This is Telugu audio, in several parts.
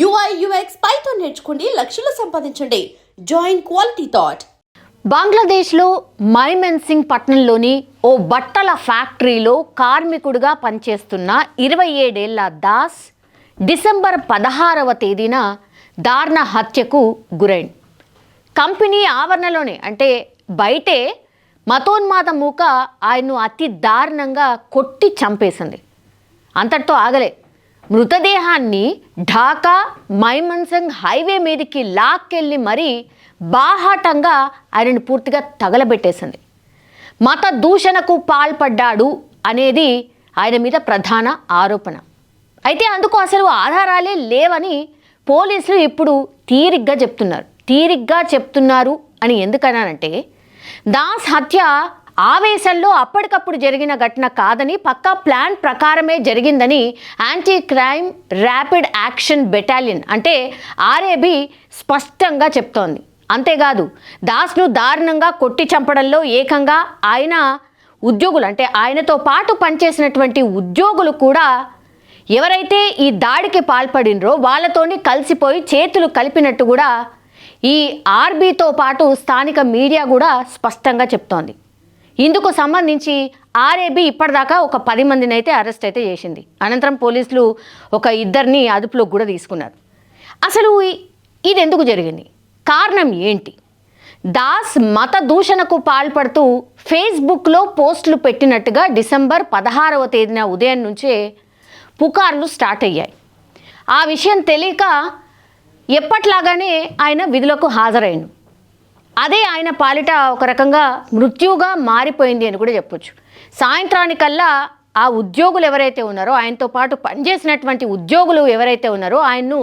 UI UX పైథాన్ నేర్చుకోండి, లక్షలు సంపాదించండి. Join quality thought. బంగ్లాదేశ్లో మైమెన్సింగ్ పట్టణంలోని ఓ బట్టల ఫ్యాక్టరీలో కార్మికుడిగా పనిచేస్తున్న 27 ఏళ్ల దాస్ డిసెంబర్ 16వ తేదీన దారుణ హత్యకు గురైంది. కంపెనీ ఆవరణలోనే అంటే బయటే మతోన్మాద మూక ఆయన్ను అతి దారుణంగా కొట్టి చంపేసింది. అంతటితో ఆగలే. మృతదేహాన్ని ఢాకా మైమెన్సింగ్ హైవే మీదకి లాక్కెళ్ళి మరీ బాహాటంగా ఆయనను పూర్తిగా తగలబెట్టేసింది. మత దూషణకు పాల్పడ్డాడు అనేది ఆయన మీద ప్రధాన ఆరోపణ. అయితే అందుకు అసలు ఆధారాలే లేవని పోలీసులు ఇప్పుడు తీరిగ్గా చెప్తున్నారు అని ఎందుకన్నానంటే, దాస్ హత్య ఆవేశంలో అప్పటికప్పుడు జరిగిన ఘటన కాదని, పక్కా ప్లాన్ ప్రకారమే జరిగిందని anti crime rapid action battalion అంటే RAB స్పష్టంగా చెప్తోంది. అంతేకాదు, దాస్ను దారుణంగా కొట్టి చంపడంలో ఏకంగా ఆయన ఉద్యోగులు అంటే ఆయనతో పాటు పనిచేసినటువంటి ఉద్యోగులు కూడా ఎవరైతే ఈ దాడికి పాల్పడినరో వాళ్ళతోని కలిసిపోయి చేతులు కలిపినట్టు కూడా ఈ RBతో పాటు స్థానిక మీడియా కూడా స్పష్టంగా చెప్తోంది. ఇందుకు సంబంధించి RAB ఇప్పటిదాకా ఒక 10 మందిని అయితే అరెస్ట్ అయితే చేసింది. అనంతరం పోలీసులు ఒక 2 అదుపులోకి కూడా తీసుకున్నారు. అసలు ఇది ఎందుకు జరిగింది, కారణం ఏంటి? దాస్ మత దూషణకు పాల్పడుతూ ఫేస్బుక్లో పోస్టులు పెట్టినట్టుగా డిసెంబర్ 16వ తేదీన ఉదయం నుంచే పుకార్లు స్టార్ట్ అయ్యాయి. ఆ విషయం తెలియక ఎప్పట్లాగానే ఆయన విధులకు హాజరైండు. అదే ఆయన పాలిట ఒక రకంగా మృత్యువుగా మారిపోయింది అని కూడా చెప్పొచ్చు. సాయంత్రానికల్లా ఆ ఉద్యోగులు ఎవరైతే ఉన్నారో, ఆయనతో పాటు పనిచేసినటువంటి ఉద్యోగులు ఎవరైతే ఉన్నారో ఆయన్ను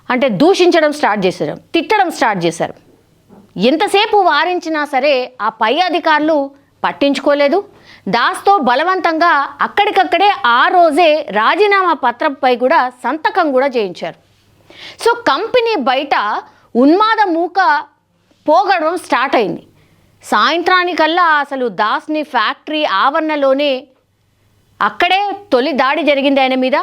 అంటే దూషించడం స్టార్ట్ చేశారు, తిట్టడం స్టార్ట్ చేశారు. ఎంతసేపు వారించినా సరే ఆ పై అధికారులు పట్టించుకోలేదు. దాస్తో బలవంతంగా అక్కడికక్కడే ఆ రోజే రాజీనామా పత్రంపై కూడా సంతకం కూడా చేయించారు. సో కంపెనీ బయట ఉన్మాద మూక పోగడం స్టార్ట్ అయింది. సాయంత్రానికల్లా అసలు దాస్ని ఫ్యాక్టరీ ఆవరణలోనే అక్కడే తొలి దాడి జరిగింది ఆయన మీద.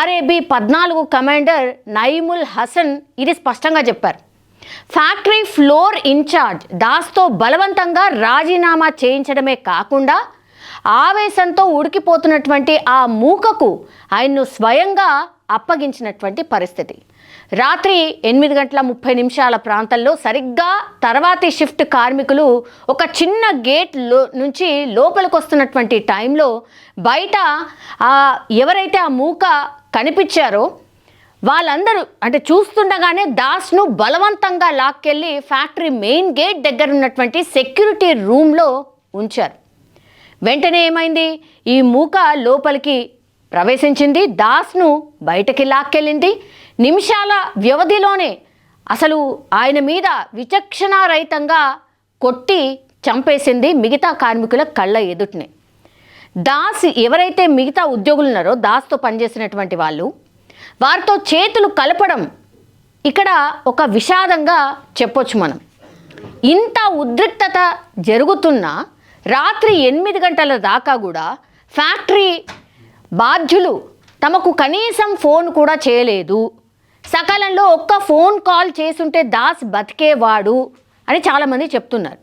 RAB 14 కమాండర్ నయీముల్ హసన్ ఇది స్పష్టంగా చెప్పారు. ఫ్యాక్టరీ ఫ్లోర్ ఇన్ఛార్జ్ దాస్తో బలవంతంగా రాజీనామా చేయించడమే కాకుండా ఆవేశంతో ఉడికిపోతున్నటువంటి ఆ మూకకు ఆయన్ను స్వయంగా అప్పగించినటువంటి పరిస్థితి. రాత్రి 8:30 ప్రాంతంలో సరిగ్గా తర్వాతి షిఫ్ట్ కార్మికులు ఒక చిన్న గేట్ నుంచి లోపలికి వస్తున్నటువంటి టైంలో బయట ఎవరైతే ఆ మూక కనిపించారో వాళ్ళందరూ అంటే చూస్తుండగానే దాస్ను బలవంతంగా లాక్కెళ్ళి ఫ్యాక్టరీ మెయిన్ గేట్ దగ్గర ఉన్నటువంటి సెక్యూరిటీ రూమ్లో ఉంచారు. వెంటనే ఏమైంది, ఈ మూక లోపలికి ప్రవేశించింది, దాస్ను బయటకి లాక్కెళ్ళింది. నిమిషాల వ్యవధిలోనే అసలు ఆయన మీద విచక్షణారహితంగా కొట్టి చంపేసింది మిగతా కార్మికుల కళ్ళ ఎదుటనే. దాస్ ఎవరైతే మిగతా ఉద్యోగులు ఉన్నారో దాస్తో పనిచేసినటువంటి వాళ్ళు, వారితో చేతులు కలపడం ఇక్కడ ఒక విషాదంగా చెప్పొచ్చు మనం. ఇంత ఉద్రిక్తత జరుగుతున్న రాత్రి 8 గంటల దాకా కూడా ఫ్యాక్టరీ బాధ్యులు తమకు కనీసం ఫోన్ కూడా చేయలేదు. సకాలంలో ఒక్క ఫోన్ కాల్ చేసుంటే దాస్ బతికేవాడు అని చాలామంది చెప్తున్నారు.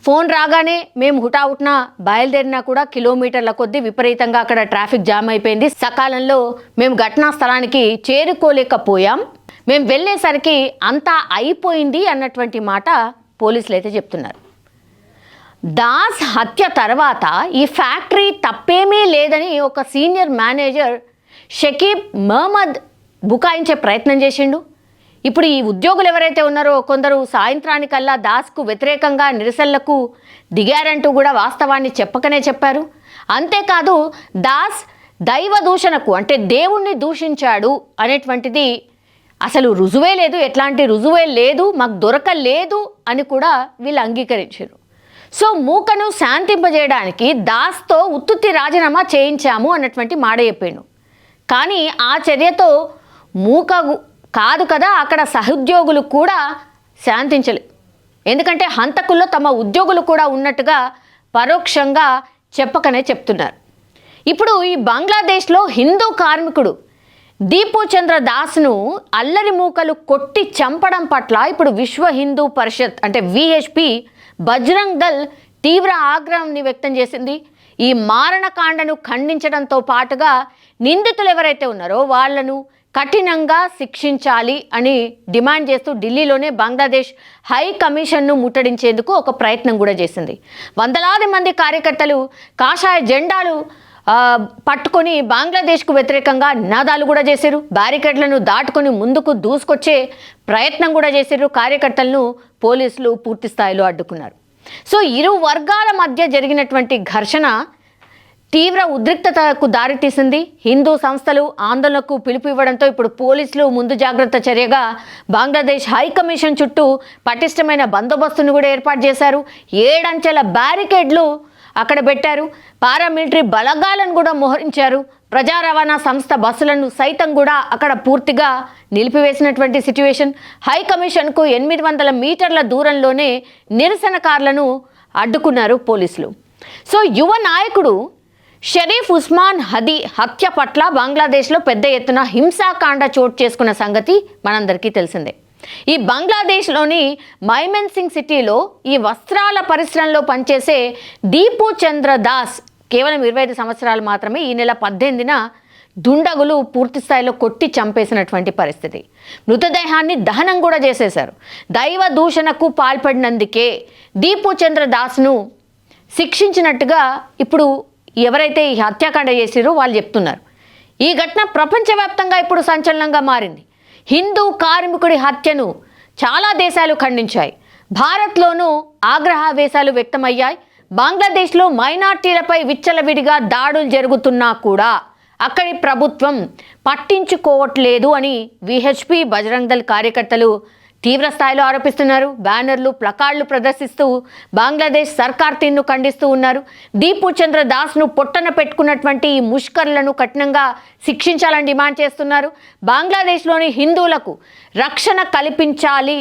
ఫోన్ రాగానే మేము హుటాహుటిన బయలుదేరినా కూడా కిలోమీటర్ల కొద్దీ విపరీతంగా అక్కడ ట్రాఫిక్ జామ్ అయిపోయింది. సకాలంలో మేము ఘటనా స్థలానికి చేరుకోలేకపోయాం, మేము వెళ్ళేసరికి అంతా అయిపోయింది అన్నటువంటి మాట పోలీసులు అయితే చెప్తున్నారు. దాస్ హత్య తర్వాత ఈ ఫ్యాక్టరీ తప్పేమీ లేదని ఒక సీనియర్ మేనేజర్ షకీబ్ మహమ్మద్ బుకాయించే ప్రయత్నం చేసిండు. ఇప్పుడు ఈ ఉద్యోగులు ఎవరైతే ఉన్నారో కొందరు సాయంత్రానికల్లా దాస్కు వ్యతిరేకంగా నిరసనలకు దిగారంటూ కూడా వాస్తవాన్ని చెప్పకనే చెప్పారు. అంతేకాదు, దాస్ దైవ దూషణకు అంటే దేవుణ్ణి దూషించాడు అనేటువంటిది అసలు రుజువే లేదు, ఎట్లాంటి రుజువే లేదు, మాకు దొరకలేదు అని కూడా వీళ్ళు అంగీకరించారు. సో మూకను శాంతింపజేయడానికి దాస్తో ఉత్తుత్తి రాజీనామా చేయించాము అన్నటువంటి మాట చెప్పాడు. కానీ ఆ చర్యతో మూక కాదు కదా, అక్కడ సహోద్యోగులు కూడా శాంతించలేదు. ఎందుకంటే హంతకుల్లో తమ ఉద్యోగులు కూడా ఉన్నట్టుగా పరోక్షంగా చెప్పకనే చెప్తున్నారు. ఇప్పుడు ఈ బంగ్లాదేశ్లో హిందూ కార్మికుడు దీపు చంద్ర దాస్ను అల్లరి మూకలు కొట్టి చంపడం పట్ల ఇప్పుడు విశ్వ హిందూ పరిషత్ అంటే విహెచ్పి బజరంగ్ దళ్ తీవ్ర ఆగ్రహాన్ని వ్యక్తం చేసింది. ఈ మారణకాండను ఖండించడంతో పాటుగా నిందితులు ఎవరైతే ఉన్నారో వాళ్లను కఠినంగా శిక్షించాలి అని డిమాండ్ చేస్తూ ఢిల్లీలోనే బంగ్లాదేశ్ హై కమిషన్ను ముట్టడించేందుకు ఒక ప్రయత్నం కూడా చేసింది. వందలాది మంది కార్యకర్తలు కాషాయ జెండాలు పట్టుకొని బంగ్లాదేశ్కు వ్యతిరేకంగా నినాదాలు కూడా చేశారు. బ్యారికేడ్లను దాటుకొని ముందుకు దూసుకొచ్చే ప్రయత్నం కూడా చేశారు. కార్యకర్తలను పోలీసులు పూర్తి స్థాయిలో అడ్డుకున్నారు. సో ఇరు వర్గాల మధ్య జరిగినటువంటి ఘర్షణ తీవ్ర ఉద్రిక్తతకు దారితీసింది. హిందూ సంస్థలు ఆందోళనకు పిలుపు ఇవ్వడంతో ఇప్పుడు పోలీసులు ముందు జాగ్రత్త చర్యగా బంగ్లాదేశ్ హై కమిషన్ చుట్టూ పటిష్టమైన బందోబస్తును కూడా ఏర్పాటు చేశారు. 7 అంచెల బ్యారికేడ్లు అక్కడ పెట్టారు. పారామిలిటరీ బలగాలను కూడా మోహరించారు. ప్రజా రవాణా సంస్థ బస్సులను సైతం కూడా అక్కడ పూర్తిగా నిలిపివేసినటువంటి సిచ్యువేషన్. హై కమిషన్కు 800 మీటర్ల దూరంలోనే నిరసనకారులను అడ్డుకున్నారు పోలీసులు. సో యువ నాయకుడు షరీఫ్ ఉస్మాన్ హదీ హత్య పట్ల బంగ్లాదేశ్లో పెద్ద ఎత్తున హింసాకాండ చోటు చేసుకున్న సంగతి మనందరికీ తెలిసిందే. ఈ బంగ్లాదేశ్లోని మైమెన్సింగ్ సిటీలో ఈ వస్త్రాల పరిశ్రమలో పనిచేసే దీపు చంద్ర దాస్ కేవలం 25 సంవత్సరాలు మాత్రమే. ఈ నెల 18న దుండగులు పూర్తి స్థాయిలో కొట్టి చంపేసినటువంటి పరిస్థితి. మృతదేహాన్ని దహనం కూడా చేసేశారు. దైవ దూషణకు పాల్పడినందుకే దీపు చంద్ర దాస్ను శిక్షించినట్టుగా ఇప్పుడు ఎవరైతే ఈ హత్యాకాండ చేసిరో వాళ్ళు చెప్తున్నారు. ఈ ఘటన ప్రపంచవ్యాప్తంగా ఇప్పుడు సంచలనంగా మారింది. హిందూ కార్మికుడి హత్యను చాలా దేశాలు ఖండించాయి. భారత్లోనూ ఆగ్రహావేశాలు వ్యక్తమయ్యాయి. బంగ్లాదేశ్లో మైనార్టీలపై విచ్చలవిడిగా దాడులు జరుగుతున్నా కూడా అక్కడి ప్రభుత్వం పట్టించుకోవట్లేదు అని విహెచ్పి బజరంగ్ దళ్ కార్యకర్తలు తీవ్ర స్థాయిలో ఆరోపిస్తున్నారు. బ్యానర్లు ప్లకార్డులు ప్రదర్శిస్తూ బంగ్లాదేశ్ సర్కార్ తీరును ఖండిస్తూ ఉన్నారు. దీపు చంద్ర దాస్ను పొట్టన పెట్టుకున్నటువంటి ఈ ముష్కర్లను కఠినంగా శిక్షించాలని డిమాండ్ చేస్తున్నారు. బంగ్లాదేశ్లోని హిందువులకు రక్షణ కల్పించాలి,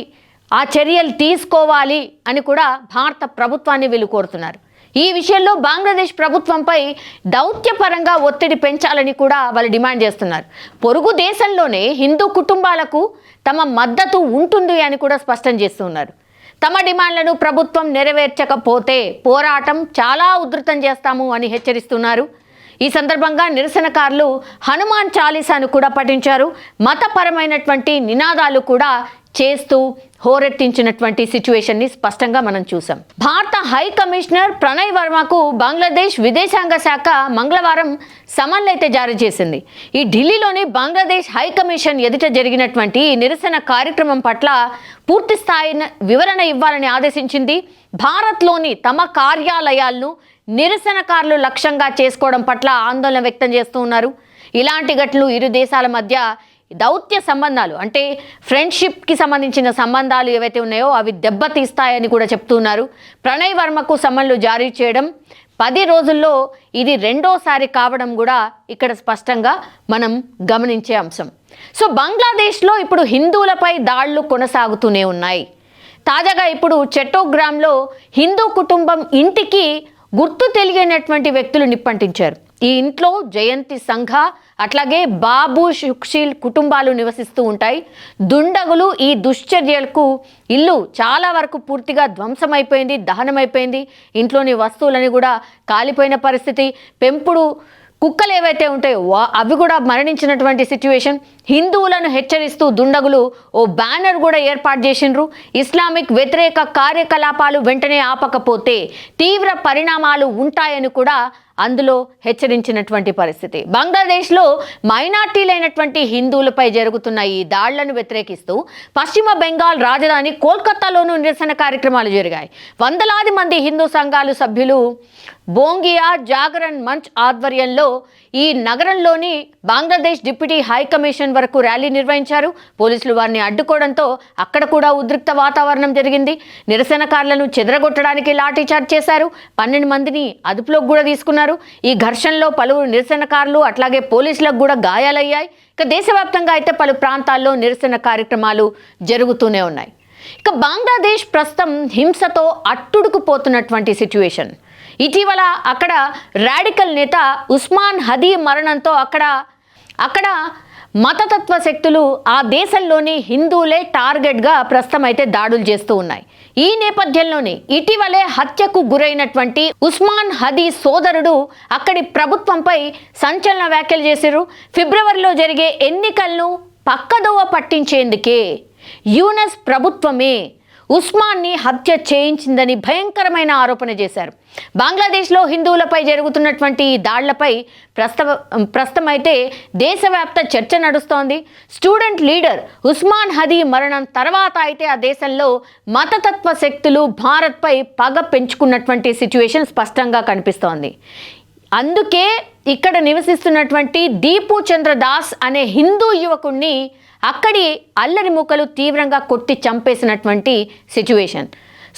ఆ చర్యలు తీసుకోవాలి అని కూడా భారత ప్రభుత్వాన్ని వీళ్ళు కోరుతున్నారు. ఈ విషయంలో బంగ్లాదేశ్ ప్రభుత్వంపై దౌత్యపరంగా ఒత్తిడి పెంచాలని కూడా వాళ్ళు డిమాండ్ చేస్తున్నారు. పొరుగు దేశంలోనే హిందూ కుటుంబాలకు తమ మద్దతు ఉంటుంది అని కూడా స్పష్టం చేస్తున్నారు. తమ డిమాండ్లను ప్రభుత్వం నెరవేర్చకపోతే పోరాటం చాలా ఉధృతం చేస్తాము అని హెచ్చరిస్తున్నారు. ఈ సందర్భంగా నిరసనకారులు హనుమాన్ చాలీసాను కూడా పఠించారు. మతపరమైనటువంటి నినాదాలు కూడా చేస్తూ హోరెత్తించినటువంటి సిచ్యువేషన్ని స్పష్టంగా మనం చూసాం. భారత హై కమిషనర్ ప్రణయ్ వర్మకు బంగ్లాదేశ్ విదేశాంగ శాఖ మంగళవారం సమన్లు అయితే జారీ చేసింది. ఈ ఢిల్లీలోని బంగ్లాదేశ్ హై కమిషన్ ఎదుట జరిగినటువంటి నిరసన కార్యక్రమం పట్ల పూర్తి స్థాయి వివరణ ఇవ్వాలని ఆదేశించింది. భారత్లోని తమ కార్యాలయాలను నిరసనకారులు లక్ష్యంగా చేసుకోవడం పట్ల ఆందోళన వ్యక్తం చేస్తూ ఉన్నారు. ఇలాంటి ఘటనలు ఇరు దేశాల మధ్య దౌత్య సంబంధాలు అంటే ఫ్రెండ్షిప్కి సంబంధించిన సంబంధాలు ఏవైతే ఉన్నాయో అవి దెబ్బతీస్తాయని కూడా చెప్తున్నారు. ప్రణయ్ వర్మకు సమన్లు జారీ చేయడం 10 రోజుల్లో ఇది రెండోసారి కావడం కూడా ఇక్కడ స్పష్టంగా మనం గమనించే అంశం. సో బంగ్లాదేశ్లో ఇప్పుడు హిందువులపై దాడులు కొనసాగుతూనే ఉన్నాయి. తాజాగా ఇప్పుడు చట్టోగ్రామ్లో హిందూ కుటుంబం ఇంటికి గుర్తు తెలియనటువంటి వ్యక్తులు నిప్పంటించారు. ఈ ఇంట్లో జయంతి సంఘ అట్లాగే బాబు సుఖశీల్ కుటుంబాలు నివసిస్తూ ఉంటాయి. దుండగులు ఈ దుశ్చర్యలకు ఇల్లు చాలా వరకు పూర్తిగా ధ్వంసమైపోయింది, దహనమైపోయింది. ఇంట్లోని వస్తువులని కూడా కాలిపోయిన పరిస్థితి. పెంపుడు కుక్కలు ఏవైతే ఉంటాయో అవి కూడా మరణించినటువంటి సిచ్యువేషన్. హిందువులను హెచ్చరిస్తూ దుండగులు ఓ బ్యానర్ కూడా ఏర్పాటు చేసిండ్రు. ఇస్లామిక్ వ్యతిరేక కార్యకలాపాలు వెంటనే ఆపకపోతే తీవ్ర పరిణామాలు ఉంటాయని కూడా అందులో హెచ్చరించినటువంటి పరిస్థితి. బంగ్లాదేశ్లో మైనార్టీలైనటువంటి హిందువులపై జరుగుతున్న ఈ దాడులను వ్యతిరేకిస్తూ పశ్చిమ బెంగాల్ రాజధాని కోల్కతాలోనూ నిరసన కార్యక్రమాలు జరిగాయి. వందలాది మంది హిందూ సంఘాలు సభ్యులు బోంగియా జాగరణ్ మంచ్ ఆధ్వర్యంలో ఈ నగరంలోని బంగ్లాదేశ్ డిప్యూటీ హై కమిషన్ వరకు ర్యాలీ నిర్వహించారు. పోలీసులు వారిని అడ్డుకోవడంతో అక్కడ కూడా ఉద్రిక్త వాతావరణం జరిగింది. నిరసనకారులను చెదరగొట్టడానికి లాఠీచార్జ్ చేశారు. 12 మందిని అదుపులోకి కూడా తీసుకున్నారు. ఈ ఘర్షణలో పలువురు నిరసనకారులు అట్లాగే పోలీసులకు కూడా గాయాలయ్యాయి. ఇక దేశవ్యాప్తంగా అయితే పలు ప్రాంతాల్లో నిరసన కార్యక్రమాలు జరుగుతూనే ఉన్నాయి. ఇక బంగ్లాదేశ్ ప్రస్తుతం హింసతో అట్టుడుకుపోతున్నటువంటి సిచ్యువేషన్. ఇటీవల అక్కడ రాడికల్ నేత ఉస్మాన్ హదీ మరణంతో అక్కడ మతతత్వ శక్తులు ఆ దేశంలోని హిందువులే టార్గెట్గా ప్రస్తుతం అయితే దాడులు చేస్తూ ఉన్నాయి. ఈ నేపథ్యంలోనే ఇటీవలే హత్యకు గురైనటువంటి ఉస్మాన్ హదీ సోదరుడు అక్కడి ప్రభుత్వంపై సంచలన వ్యాఖ్యలు చేశారు. ఫిబ్రవరిలో జరిగే ఎన్నికలను పక్కదోవ పట్టించేందుకే యూనస్ ప్రభుత్వమే ఉస్మాన్ని హత్య చేయించిందని భయంకరమైన ఆరోపణ చేశారు. బంగ్లాదేశ్లో హిందువులపై జరుగుతున్నటువంటి ఈ దాడులపై ప్రస్తుతం అయితే దేశవ్యాప్త చర్చ నడుస్తోంది. స్టూడెంట్ లీడర్ ఉస్మాన్ హదీ మరణం తర్వాత అయితే ఆ దేశంలో మతతత్వ శక్తులు భారత్పై పగ పెంచుకున్నటువంటి సిచ్యువేషన్ స్పష్టంగా కనిపిస్తోంది. అందుకే ఇక్కడ నివసిస్తున్నటువంటి దీపు చంద్ర దాస్ అనే హిందూ యువకుణ్ణి అక్కడి అల్లరి మూకలు తీవ్రంగా కొట్టి చంపేసినటువంటి సిచ్యువేషన్.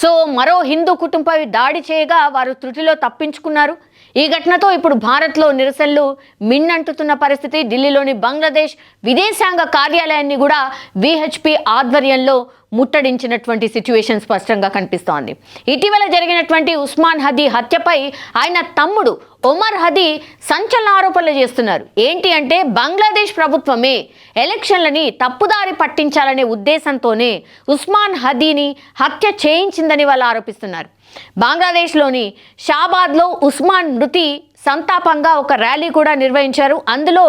సో మరో హిందూ కుటుంబపై దాడి చేయగా వారు త్రుటిలో తప్పించుకున్నారు. ఈ ఘటనతో ఇప్పుడు భారత్లో నిరసనలు మిన్నంటుతున్న పరిస్థితి. ఢిల్లీలోని బంగ్లాదేశ్ విదేశాంగ కార్యాలయాన్ని కూడా విహెచ్పి ఆధ్వర్యంలో ముట్టడించినటువంటి సిచ్యువేషన్ స్పష్టంగా కనిపిస్తోంది. ఇటీవల జరిగినటువంటి ఉస్మాన్ హదీ హత్యపై ఆయన తమ్ముడు ఒమర్ హదీ సంచలన ఆరోపణలు చేస్తున్నారు. ఏంటి అంటే బంగ్లాదేశ్ ప్రభుత్వమే ఎలక్షన్లని తప్పుదారి పట్టించాలనే ఉద్దేశంతోనే ఉస్మాన్ హదీని హత్య చేయించిందని వాళ్ళు ఆరోపిస్తున్నారు. బంగ్లాదేశ్లోని షాబాద్లో ఉస్మాన్ మృతి సంతాపంగా ఒక ర్యాలీ కూడా నిర్వహించారు. అందులో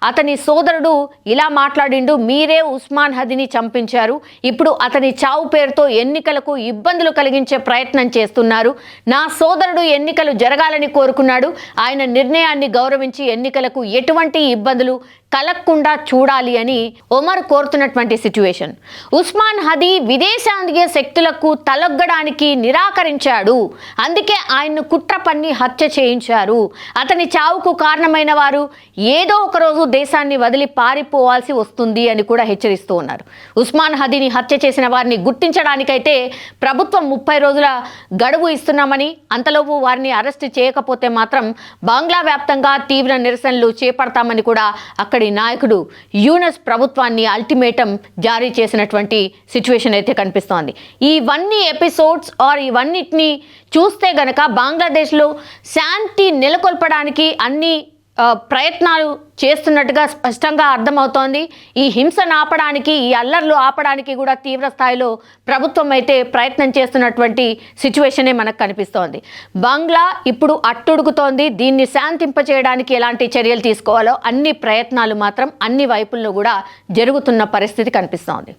అతని సోదరుడు ఇలా మాట్లాడిండు, మీరే ఉస్మాన్ హదీని చంపించారు, ఇప్పుడు అతని చావు పేరుతో ఎన్నికలకు ఇబ్బందులు కలిగించే ప్రయత్నం చేస్తున్నారు. నా సోదరుడు ఎన్నికలు జరగాలని కోరుకున్నాడు, ఆయన నిర్ణయాన్ని గౌరవించి ఎన్నికలకు ఎటువంటి ఇబ్బందులు కలగకుండా చూడాలి అని ఒమర్ కోరుతున్నటువంటి సిచ్యువేషన్. ఉస్మాన్ హదీ విదేశాంగ శక్తులకు తలొగ్గడానికి నిరాకరించాడు, అందుకే ఆయన్ను కుట్ర పన్ని హత్య చేయించారు. అతని చావుకు కారణమైన వారు ఏదో ఒక రోజు దేశాన్ని వదిలి పారిపోవాల్సి వస్తుంది అని కూడా హెచ్చరిస్తూ ఉన్నారు. ఉస్మాన్ హదీని హత్య చేసిన వారిని గుర్తించడానికైతే ప్రభుత్వం 30 రోజుల గడువు ఇస్తున్నామని, అంతలోపు వారిని అరెస్ట్ చేయకపోతే మాత్రం బంగ్లా వ్యాప్తంగా తీవ్ర నిరసనలు చేపడతామని కూడా అక్కడి నాయకుడు యూనస్ ప్రభుత్వాన్ని అల్టిమేటం జారీ చేసినటువంటి సిచ్యువేషన్ అయితే కనిపిస్తోంది. ఇవన్నీ ఎపిసోడ్స్ ఇవన్నిటిని చూస్తే గనక బంగ్లాదేశ్లో శాంతి నెలకొల్పడానికి అన్ని ప్రయత్నాలు చేస్తున్నట్టుగా స్పష్టంగా అర్థమవుతోంది. ఈ హింసను ఆపడానికి, ఈ అల్లర్లు ఆపడానికి కూడా తీవ్ర స్థాయిలో ప్రభుత్వం అయితే ప్రయత్నం చేస్తున్నటువంటి సిచ్యువేషనే మనకు కనిపిస్తోంది. బంగ్లా ఇప్పుడు అట్టుడుగుతోంది. దీన్ని శాంతింపచేయడానికి ఎలాంటి చర్యలు తీసుకోవాలో అన్ని ప్రయత్నాలు మాత్రం అన్ని వైపుల్లో కూడా జరుగుతున్న పరిస్థితి కనిపిస్తోంది.